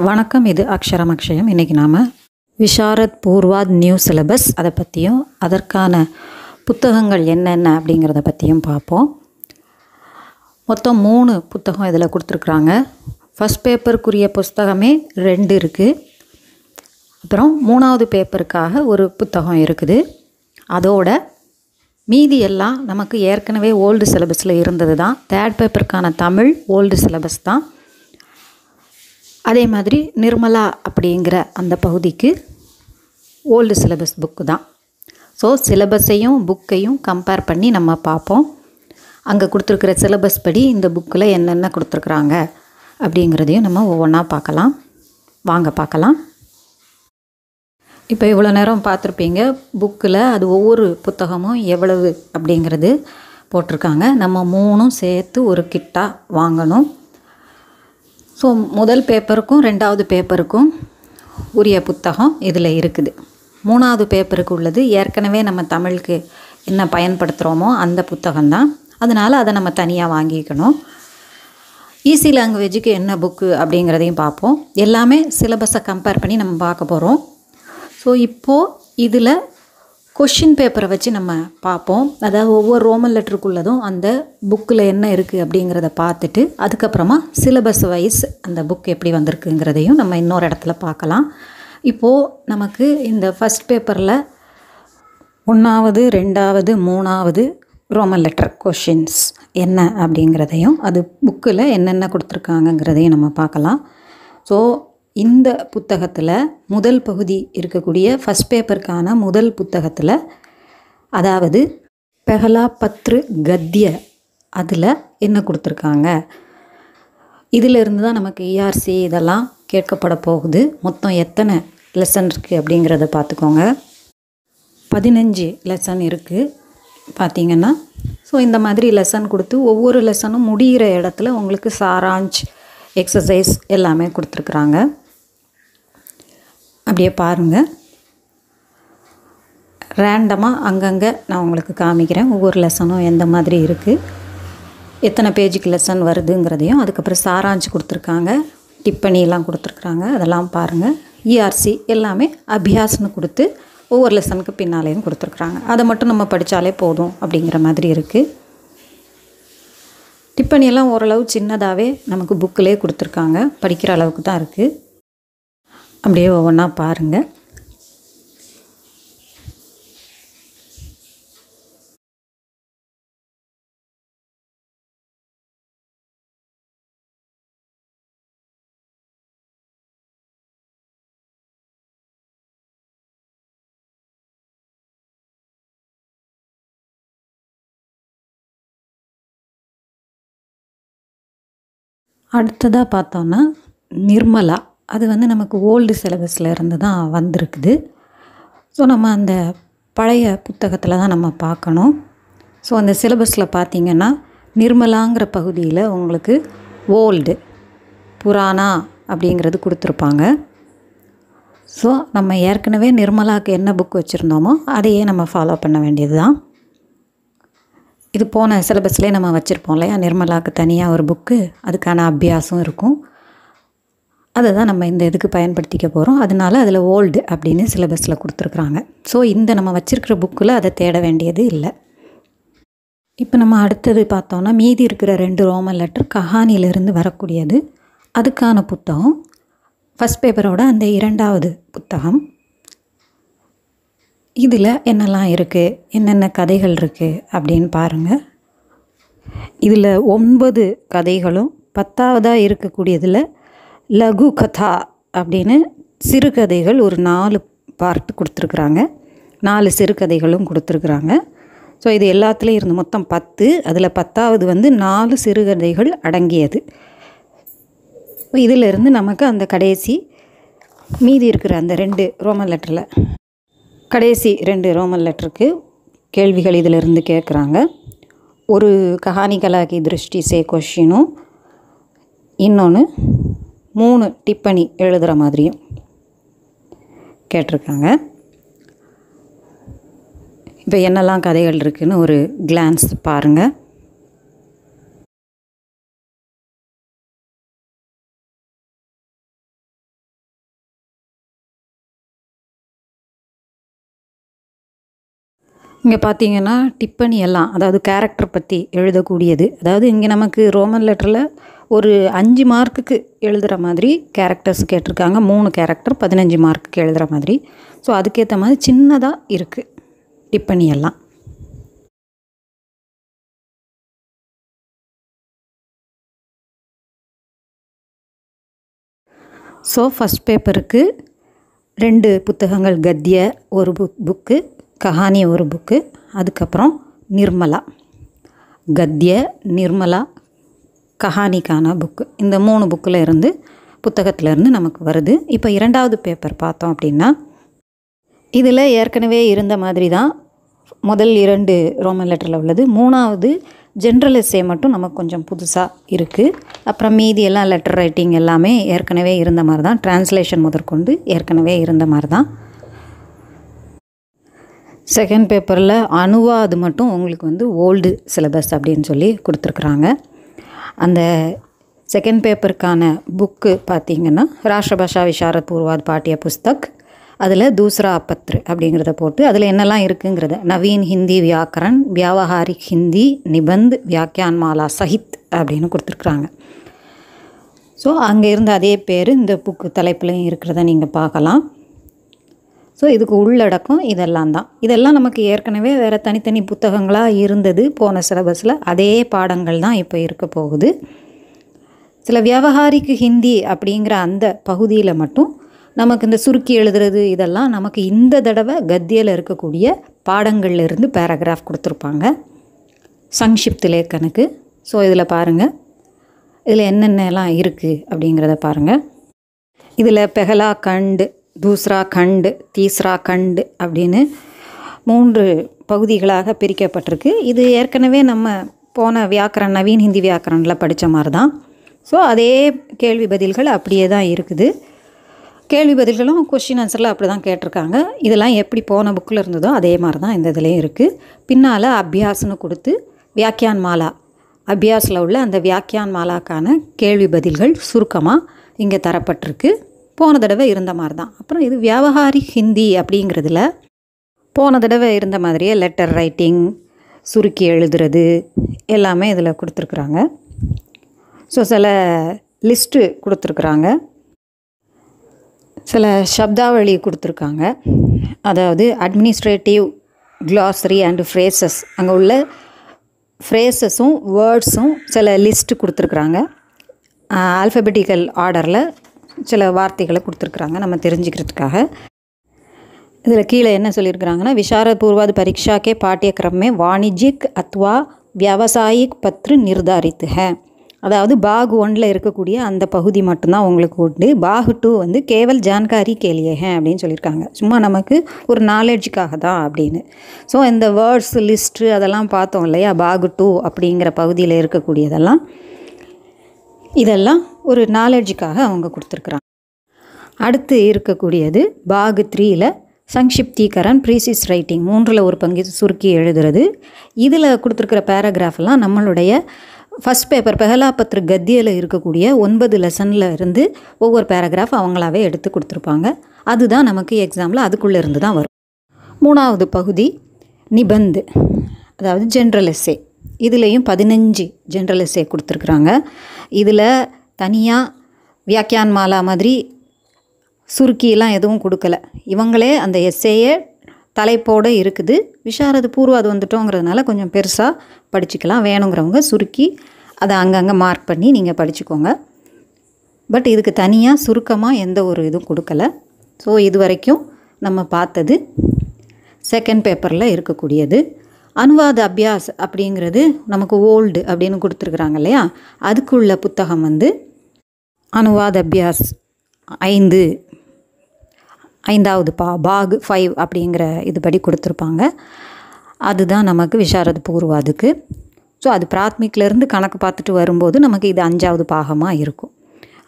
வணக்கம். இது அக்ஷரம் அக்ஷயம். இன்றைக்கி நாம் விஷாரத் பூர்வாத் நியூ சிலபஸ் அதை பற்றியும் அதற்கான புத்தகங்கள் என்னென்ன அப்படிங்கிறத பற்றியும் பார்ப்போம். மொத்தம் 3 புத்தகம் இதில் கொடுத்துருக்குறாங்க. ஃபஸ்ட் பேப்பருக்குரிய புஸ்தகமே 2 இருக்குது. அப்புறம் 3வது பேப்பருக்காக ஒரு புத்தகம் இருக்குது. அதோட மீதி எல்லாம் நமக்கு ஏற்கனவே ஓல்டு சிலபஸில் இருந்தது தான். 3rd பேப்பருக்கான தமிழ் ஓல்டு சிலபஸ் தான். அதே மாதிரி நிர்மலா அப்படிங்கிற அந்த பகுதிக்கு ஓல்டு சிலபஸ் புக்கு தான். ஸோ சிலபஸையும் புக்கையும் கம்பேர் பண்ணி நம்ம பார்ப்போம். அங்கே கொடுத்துருக்குற சிலபஸ் படி இந்த புக்கில் என்னென்ன கொடுத்துருக்குறாங்க அப்படிங்கிறதையும் நம்ம ஒவ்வொன்றா பார்க்கலாம். வாங்க பார்க்கலாம். இப்போ இவ்வளோ நேரம் பார்த்துருப்பீங்க. புக்கில் அது ஒவ்வொரு புத்தகமும் எவ்வளவு அப்படிங்கிறது போட்டிருக்காங்க. நம்ம 3ம் சேர்த்து ஒரு கிட்டாக வாங்கணும். ஸோ முதல் பேப்பருக்கும் 2வது பேப்பருக்கும் உரிய புத்தகம் இதில் இருக்குது. 3வது பேப்பருக்கு உள்ளது ஏற்கனவே நம்ம தமிழுக்கு என்ன பயன்படுத்துகிறோமோ அந்த புத்தகம்தான். அதனால் அதை நம்ம தனியாக வாங்கிக்கணும். ஈஸி லாங்குவேஜுக்கு என்ன புக்கு அப்படிங்கிறதையும் பார்ப்போம். எல்லாமே சிலபஸை கம்பேர் பண்ணி நம்ம பார்க்க போகிறோம். ஸோ இப்போது இதில் கொஷின் பேப்பரை வச்சு நம்ம பார்ப்போம். அதாவது ஒவ்வொரு ரோமன் லெட்டருக்குள்ளதும் அந்த புக்கில் என்ன இருக்குது அப்படிங்கிறத பார்த்துட்டு அதுக்கப்புறமா சிலபஸ் வைஸ் அந்த புக் எப்படி வந்திருக்குங்கிறதையும் நம்ம இன்னொரு இடத்துல பார்க்கலாம். இப்போது நமக்கு இந்த ஃபஸ்ட் பேப்பரில் 1வது 2வது 3வது ரோமன் லெட்டர் கொஷின்ஸ் என்ன அப்படிங்கிறதையும் அது புக்கில் என்னென்ன கொடுத்துருக்காங்கங்கிறதையும் நம்ம பார்க்கலாம். ஸோ இந்த புத்தகத்தில் முதல் பகுதி இருக்கக்கூடிய ஃபஸ்ட் பேப்பருக்கான முதல் புத்தகத்தில், அதாவது பெஹலா பத்ரு கத்ய, அதில் என்ன கொடுத்துருக்காங்க, இதிலிருந்து தான் நமக்கு ERC இதெல்லாம் கேட்கப்பட போகுது. மொத்தம் எத்தனை லெசன் இருக்குது அப்படிங்கிறத பார்த்துக்கோங்க. 15 லெசன் இருக்குது பார்த்திங்கன்னா. ஸோ இந்த மாதிரி லெசன் கொடுத்து ஒவ்வொரு லெசனும் முடிகிற இடத்துல உங்களுக்கு சாராஞ்ச் எக்ஸசைஸ் எல்லாமே கொடுத்துருக்குறாங்க. அப்படியே பாருங்கள். ரேண்டமாக அங்கங்கே நான் உங்களுக்கு காமிக்கிறேன். ஒவ்வொரு லெசனும் எந்த மாதிரி இருக்குது, எத்தனை பேஜுக்கு லெசன் வருதுங்கிறதையும். அதுக்கப்புறம் சாராஞ்சு கொடுத்துருக்காங்க, டிப்பணியெல்லாம் கொடுத்துருக்குறாங்க. அதெல்லாம் பாருங்கள். ERC எல்லாமே அபியாஸ்னு கொடுத்து ஒவ்வொரு லெசனுக்கு பின்னாலேயும் கொடுத்துருக்குறாங்க. அதை மட்டும் நம்ம படித்தாலே போதும் அப்படிங்கிற மாதிரி இருக்குது. டிப்பணியெல்லாம் ஓரளவு சின்னதாகவே நமக்கு புக்கிலே கொடுத்துருக்காங்க. படிக்கிற அளவுக்கு தான் இருக்குது. அப்படியே ஒவ்வொன்றா பாருங்கள். அடுத்ததாக பார்த்தோன்னா நிர்மலா, அது நமக்கு ஓல்டு சிலபஸில் இருந்து தான் வந்திருக்குது. ஸோ நம்ம அந்த பழைய புத்தகத்தில் தான் நம்ம பார்க்கணும். ஸோ அந்த சிலபஸில் பார்த்திங்கன்னா நிர்மலாங்கிற பகுதியில் உங்களுக்கு ஓல்டு புராணா அப்படிங்கிறது கொடுத்துருப்பாங்க. ஸோ நம்ம ஏற்கனவே நிர்மலாவுக்கு என்ன புக் வச்சுருந்தோமோ அதையே நம்ம ஃபாலோ பண்ண வேண்டியது தான். இது போன சிலபஸ்லேயே நம்ம வச்சுருப்போம் இல்லையா, நிர்மலாவுக்கு தனியாக ஒரு புக்கு, அதுக்கான அபியாசம் இருக்கும். அதை தான் நம்ம இந்த இதுக்கு பயன்படுத்திக்க போகிறோம். அதனால் அதில் ஓல்டு அப்படின்னு சிலபஸில் கொடுத்துருக்குறாங்க. ஸோ இந்த நம்ம வச்சுருக்கிற புக்கில் அதை தேட வேண்டியது இல்லை. இப்போ நம்ம அடுத்தது பார்த்தோன்னா மீதி இருக்கிற 2 ரோமன் லெட்டர் கஹானியிலிருந்து வரக்கூடியது. அதுக்கான புத்தகம் ஃபஸ்ட் பேப்பரோட அந்த 2வது புத்தகம். இதில் என்னெல்லாம் இருக்குது, என்னென்ன கதைகள் இருக்குது அப்படின்னு பாருங்கள். இதில் 9 கதைகளும் 10வதாக இருக்கக்கூடியதில் லகு கதா அப்படின்னு சிறுகதைகள் ஒரு 4 பார்ட் கொடுத்துருக்குறாங்க. 4 சிறுகதைகளும் கொடுத்துருக்குறாங்க. ஸோ இது எல்லாத்துலேயும் இருந்து மொத்தம் 10. அதில் 10வது 4 சிறுகதைகள் அடங்கியது. இதிலிருந்து நமக்கு அந்த கடைசி மீதி இருக்கிற அந்த 2 ரோமன் லெட்டரில் கடைசி 2 ரோமன் லெட்டருக்கு கேள்விகள் இதிலிருந்து கேட்குறாங்க. ஒரு கஹானிகளாகி திருஷ்டி சே கொஷினும், இன்னொன்று 3 டிப்பணி எழுதுகிற மாதிரியும் கேட்டிருக்காங்க. இப்போ என்னெல்லாம் கதைகள் இருக்குதுன்னு ஒரு கிளான்ஸ் பாருங்கள். இங்கே பார்த்தீங்கன்னா டிப்பனி எல்லாம், அதாவது கேரக்டர் பற்றி எழுதக்கூடியது. அதாவது இங்கே நமக்கு ரோமன் லெட்டரில் ஒரு 5 மார்க்குக்கு எழுதுகிற மாதிரி கேரக்டர்ஸ் கேட்டிருக்காங்க. 3 கேரக்டர் 15 மார்க்குக்கு எழுதுகிற மாதிரி. ஸோ அதுக்கேற்ற மாதிரி சின்னதாக இருக்குது டிப்பனி எல்லாம். ஸோ ஃபஸ்ட் பேப்பருக்கு 2 புத்தகங்கள், கத்திய ஒரு புக்கு, கஹானி ஒரு புக்கு, அதுக்கப்புறம் நிர்மலா, கத்திய, நிர்மலா, கஹானிக்கான புக்கு. இந்த 3 புக்கில் இருந்து புத்தகத்திலேருந்து நமக்கு வருது. இப்போ 2வது பேப்பர் பார்த்தோம் அப்படின்னா, இதில் ஏற்கனவே இருந்த மாதிரி தான் முதல் 2 ரோமன் லெட்டரில் உள்ளது. 3வது ஜென்ரல் எஸ்ஸே மட்டும் நமக்கு கொஞ்சம் புதுசாக இருக்குது. அப்புறம் மீதி எல்லாம் லெட்டர் ரைட்டிங் எல்லாமே ஏற்கனவே இருந்த மாதிரி தான். டிரான்ஸ்லேஷன் முதற்கொண்டு ஏற்கனவே இருந்த மாதிரி தான். செகண்ட் பேப்பரில் அனுவாது மட்டும் உங்களுக்கு ஓல்டு சிலபஸ் அப்படின்னு சொல்லி கொடுத்துருக்குறாங்க. அந்த செகண்ட் பேப்பருக்கான புக்கு பார்த்திங்கன்னா ராஷ்டிரபாஷா விஷாரத் பூர்வாத் பாட்டிய புஸ்தக், அதில் தூசரா பத்ரு அப்படிங்கிறத போட்டு அதில் என்னெல்லாம் இருக்குங்கிறத நவீன் ஹிந்தி வியாக்கரன், வியாவஹாரிக் ஹிந்தி, நிபந்த், வியாக்கியான்மாலா சஹித் அப்படின்னு கொடுத்துருக்குறாங்க. ஸோ அங்கே இருந்த அதே பேர் இந்த புக்கு தலைப்புலையும் இருக்கிறத நீங்கள் பார்க்கலாம். ஸோ இதுக்கு உள்ளடக்கம் இதெல்லாம் தான். இதெல்லாம் நமக்கு ஏற்கனவே வேறு தனித்தனி புத்தகங்களாக இருந்தது போன சிலபஸில். அதே பாடங்கள் தான் இப்போ இருக்க போகுது. சில வியாவஹாரிக்கு ஹிந்தி அப்படிங்கிற அந்த பகுதியில் மட்டும் நமக்கு இந்த சுருக்கி எழுதுறது இதெல்லாம் நமக்கு இந்த தடவை கத்தியில் இருக்கக்கூடிய பாடங்கள்ல இருந்து பேராகிராஃப் கொடுத்துருப்பாங்க சங்ஷிப்த் லேக்கனுக்கு. ஸோ இதில் பாருங்கள், இதில் என்னென்னலாம் இருக்குது அப்படிங்கிறத பாருங்கள். இதில் பெஹலா கண்டு, தூஸ்ரா கண்டு, தீஸ்ரா கண்டு அப்படின்னு 3 பகுதிகளாக பிரிக்கப்பட்டிருக்கு. இது ஏற்கனவே நம்ம போன வியாக்கரன், நவீன் ஹிந்தி வியாக்கரனில் படித்த மாதிரி தான். ஸோ அதே கேள்வி பதில்கள் அப்படியே தான் இருக்குது. கேள்வி பதில்களும் கொஷின் ஆன்சரில் அப்படி தான் கேட்டிருக்காங்க. இதெல்லாம் எப்படி போன புக்கில் இருந்ததோ அதே மாதிரி தான் இந்த இதுலேயும் இருக்குது. பின்னால் அபியாஸ்னு கொடுத்து வியாக்கியான் மாலா, அபியாஸில் உள்ள அந்த வியாக்கியான் மாலாக்கான கேள்வி பதில்கள் சுருக்கமாக இங்கே தரப்பட்டிருக்கு. போன தடவை இருந்த மாதிரி தான். அப்புறம் இது வியாவஹாரிக் ஹிந்தி அப்படிங்கிறதுல போன தடவை இருந்த மாதிரியே லெட்டர் ரைட்டிங், சுருக்கி எழுதுறது எல்லாமே இதில் கொடுத்துருக்குறாங்க. ஸோ சில லிஸ்ட்டு கொடுத்துருக்குறாங்க, சில சப்தாவளி கொடுத்துருக்காங்க. அதாவது அட்மினிஸ்ட்ரேட்டிவ் க்ளாஸரி அண்டு ஃப்ரேசஸ், அங்கே உள்ள ஃப்ரேசஸும் வேர்ட்ஸும் சில லிஸ்ட்டு கொடுத்துருக்குறாங்க. ஆல்ஃபபெட்டிக்கல் ஆர்டரில் சில வார்த்தைகளை கொடுத்துருக்குறாங்க நம்ம தெரிஞ்சுக்கிறதுக்காக. இதில் கீழே என்ன சொல்லியிருக்கிறாங்கன்னா, விஷாரத் பூர்வாத் பரீட்சா கே பாட்டியக்கிரமே வாணிஜ்யிக் அத்வா வியாவசாயிக் பத்ரு நிர்தாரித்து ஹை. அதாவது பாக் 1ல் இருக்கக்கூடிய அந்த பகுதி மட்டும்தான் உங்களுக்கு உண்டு. பாக் 2 கேவல் ஜான்காரி கேலியே ஹே அப்படின்னு சொல்லியிருக்காங்க. சும்மா நமக்கு ஒரு நாலேஜுக்காக தான் அப்படின்னு. ஸோ இந்த வேர்ட்ஸ் லிஸ்ட்டு அதெல்லாம் பார்த்தோம் இல்லையா, பாக் 2 அப்படிங்கிற பகுதியில் இருக்கக்கூடியதெல்லாம், இதெல்லாம் ஒரு நாலேஜுக்காக அவங்க கொடுத்துருக்குறாங்க. அடுத்து இருக்கக்கூடியது பாக் 3ல் சங்ஷிப்தீகரன், ப்ரீசிஸ் ரைட்டிங், 3ல் ஒரு பங்கு சுருக்கி எழுதுறது. இதில் கொடுத்துருக்கிற பேராகிராஃபெல்லாம் நம்மளுடைய ஃபஸ்ட் பேப்பர் பெஹலா பத்ரு கத்தியில் இருக்கக்கூடிய 9 லெசனில் இருந்து ஒவ்வொரு பேராகிராஃப் அவங்களாவே எடுத்து கொடுத்துருப்பாங்க. அதுதான் நமக்கு எக்ஸாமில் அதுக்குள்ளே இருந்து தான் வரும். 3வது பகுதி நிபந்த், அதாவது ஜென்ரல் எஸ்ஸே. இதுலேயும் 15 ஜென்ரல் எஸ்ஸே கொடுத்துருக்குறாங்க. இதில் தனியாக வியாக்கியான் மாலா மாதிரி சுருக்கியெல்லாம் எதுவும் கொடுக்கல. இவங்களே அந்த எஸ்ஸேயே தலைப்போடு இருக்குது. விஷாரத் பூர்வாது வந்துட்டோங்கிறதுனால கொஞ்சம் பெருசாக படிச்சுக்கலாம். வேணுங்கிறவங்க சுருக்கி அதை அங்கங்கே மார்க் பண்ணி நீங்கள் படிச்சுக்கோங்க. பட் இதுக்கு தனியாக சுருக்கமாக எந்த ஒரு இதுவும் கொடுக்கல. ஸோ இது வரைக்கும் நம்ம பார்த்தது செகண்ட் பேப்பரில் இருக்கக்கூடியது. அனுவாத அபியாஸ் அப்படிங்கிறது நமக்கு ஓல்டு அப்படின்னு கொடுத்துருக்குறாங்க இல்லையா, அதுக்குள்ள புத்தகம் அனுவாத அபியாஸ் 5வது பாக் 5 அப்படிங்கிற இதுபடி கொடுத்துருப்பாங்க. அதுதான் நமக்கு விஷாரத் பூர்வாதுக்கு. ஸோ அது பிராத்மிக்லேருந்து கணக்கு பார்த்துட்டு வரும்போது நமக்கு இது 5வது பாகமாக இருக்கும்.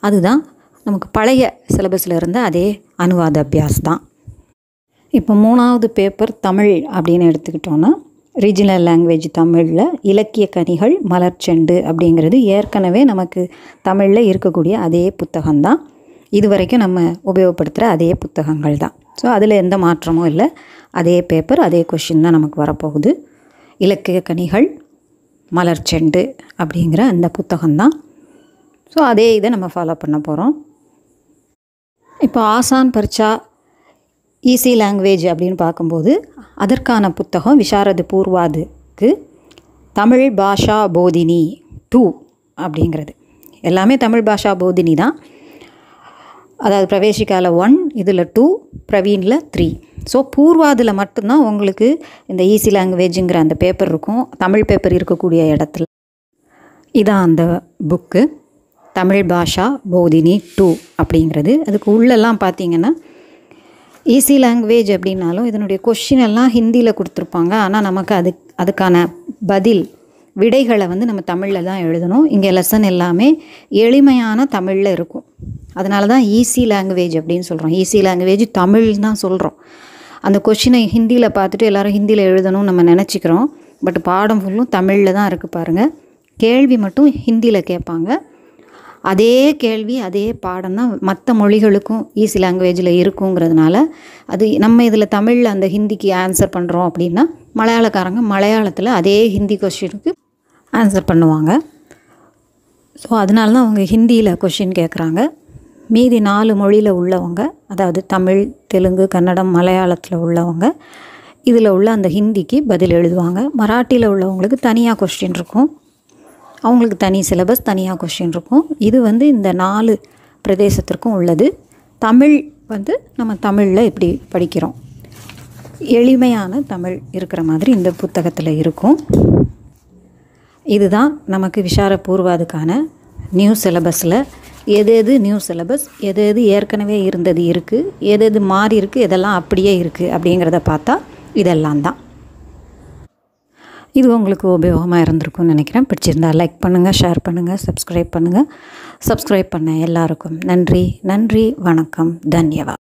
அதுதான் நமக்கு பழைய சிலபஸில் இருந்த அதே அனுவாத அபியாஸ் தான். இப்போ 3வது பேப்பர் தமிழ் அப்படின்னு எடுத்துக்கிட்டோன்னா, ரீஜனல் லாங்குவேஜ் தமிழில் இலக்கிய கனிகள் மலர்ச்செண்டு அப்படிங்கிறது ஏற்கனவே நமக்கு தமிழில் இருக்கக்கூடிய அதே புத்தகம்தான். இது வரைக்கும் நம்ம உபயோகப்படுத்துகிற அதே புத்தகங்கள் தான். ஸோ அதில் எந்த மாற்றமும் இல்லை, அதே பேப்பர் அதே கொஷின் தான் நமக்கு வரப்போகுது. இலக்கிய கனிகள் மலர்ச்செண்டு அப்படிங்கிற அந்த புத்தகம்தான். ஸோ அதே இதை நம்ம ஃபாலோ பண்ண போகிறோம். இப்போ ஆசான் பரிட்சா ஈஸி லாங்குவேஜ் அப்படின்னு பார்க்கும்போது அதற்கான புத்தகம் விஷாரத் பூர்வாதுக்கு தமிழ் பாஷா போதினி 2 அப்படிங்கிறது. எல்லாமே தமிழ் பாஷா போதினி தான். அதாவது பிரவேசிக்கால 1, இதில் 2, பிரவீனில் 3. ஸோ பூர்வாதில் மட்டும்தான் உங்களுக்கு இந்த ஈஸி லாங்குவேஜுங்கிற அந்த பேப்பர் இருக்கும், தமிழ் பேப்பர் இருக்கக்கூடிய இடத்துல. இதான் அந்த புக்கு, தமிழ் பாஷா போதினி 2 அப்படிங்கிறது. அதுக்கு உள்ளெல்லாம் பார்த்திங்கன்னா ஈஸி லாங்குவேஜ் அப்படின்னாலும் இதனுடைய கொஷின் எல்லாம் ஹிந்தியில் கொடுத்துருப்பாங்க. ஆனால் நமக்கு அதுக்கான பதில் விடைகளை வந்து நம்ம தமிழில் தான் எழுதணும். இங்கே லெசன் எல்லாமே எளிமையான தமிழில் இருக்கும். அதனால தான் ஈஸி லாங்குவேஜ் அப்படின்னு சொல்கிறோம். ஈஸி லாங்குவேஜ் தமிழ் தான் சொல்கிறோம். அந்த கொஷினை ஹிந்தியில் பார்த்துட்டு எல்லோரும் ஹிந்தியில் எழுதணும்னு நம்ம நினச்சிக்கிறோம். பட் பாடம் ஃபுல்லும் தமிழில் தான் இருக்குது பாருங்கள். கேள்வி மட்டும் ஹிந்தியில் கேட்பாங்க. அதே கேள்வி அதே பாடம் தான் மற்ற மொழிகளுக்கும் ஈஸி லாங்குவேஜில் இருக்குங்கிறதுனால அது நம்ம இதில் தமிழில் அந்த ஹிந்திக்கு ஆன்சர் பண்ணுறோம் அப்படின்னா மலையாளக்காரங்க மலையாளத்தில் அதே ஹிந்தி கொஷினுக்கு ஆன்சர் பண்ணுவாங்க. ஸோ அதனால தான் அவங்க ஹிந்தியில் கொஷின் கேட்குறாங்க. மீதி 4 மொழியில் உள்ளவங்க, அதாவது தமிழ், தெலுங்கு, கன்னடம், மலையாளத்தில் உள்ளவங்க இதில் உள்ள அந்த ஹிந்திக்கு பதில் எழுதுவாங்க. மராட்டியில் உள்ளவங்களுக்கு தனியாக கொஸ்டின் இருக்கும், அவங்களுக்கு தனி சிலபஸ், தனியாக கொஸ்டின் இருக்கும். இது வந்து இந்த 4 பிரதேசத்திற்கும் உள்ளது. தமிழ் வந்து நம்ம தமிழில் எப்படி படிக்கிறோம், எளிமையான தமிழ் இருக்கிற மாதிரி இந்த புத்தகத்தில் இருக்கும். இதுதான் நமக்கு விஷாரத் பூர்வாதுக்கான நியூ சிலபஸில் எது நியூ சிலபஸ், எது ஏற்கனவே இருந்தது இருக்குது, எது மாறி இருக்குது, எதெல்லாம் அப்படியே இருக்குது அப்படிங்கிறத பார்த்தா இதெல்லாம் தான். இது உங்களுக்கு உபயோகமாக இருந்திருக்கும்னு நினைக்கிறேன். பிடிச்சிருந்தால் லைக் பண்ணுங்கள், ஷேர் பண்ணுங்கள், சப்ஸ்கிரைப் பண்ணுங்கள். சப்ஸ்கிரைப் பண்ண எல்லாருக்கும் நன்றி. வணக்கம், தன்யவாத்.